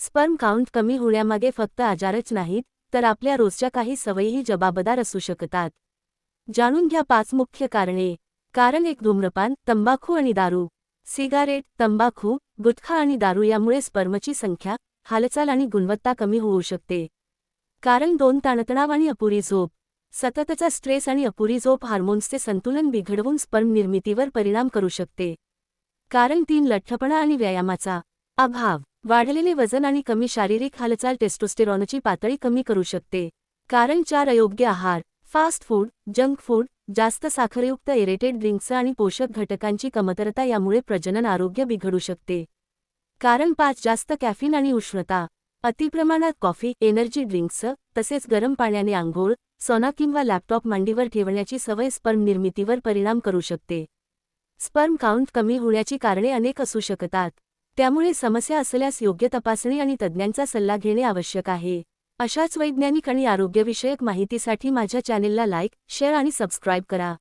Sperm count कमी होण्यामागे फक्त आजारच नाहीत, तर आपल्या रोजच्या काही सवयीही जबाबदार असू शकतात. जाणून घ्या 5 मुख्य कारणे. कारण 1. धूम्रपान, तंबाखू आणि दारू. सिगारेट, तंबाखू, गुटखा आणि दारू यामुळे स्पर्मची संख्या, हालचाल आणि गुणवत्ता कमी होऊ शकते. कारण 2. ताणतणाव आणि अपुरी झोप. सततचा स्ट्रेस आणि अपुरी झोप हार्मोन्सचे संतुलन बिघडवून स्पर्म निर्मितीवर परिणाम करू शकते. कारण 3. लठ्ठपणा आणि व्यायामाचा अभाव. वाढलेले वजन आणि कमी शारीरिक हालचाल टेस्टोस्टेरॉनची पातळी कमी करू शकते. कारण 4. अयोग्य आहार, फास्ट फूड, जंक फूड, जास्त साखरयुक्त एरेटेड ड्रिंक्स आणि पोषक घटकांची कमतरता यामुळे प्रजनन आरोग्य बिघडू शकते. कारण 5. जास्त कॅफीन आणि उष्णता. अतिप्रमाणात कॉफी, एनर्जी ड्रिंक्स, तसेच गरम पाण्याने आंघोळ, सॉना किंवा लॅपटॉप मांडीवर ठेवण्याची सवय स्पर्म निर्मितीवर परिणाम करू शकते. स्पर्म काउंट कमी होण्याची कारणे अनेक असू शकतात. त्यामुळे समस्या असल्यास योग्य तपासणी आणि तज्ज्ञांचा सल्ला घेणे आवश्यक आहे. अशाच वैज्ञानिक आणि आरोग्यविषयक माहितीसाठी माझ्या चॅनेलला लाईक, शेअर आणि सबस्क्राईब करा.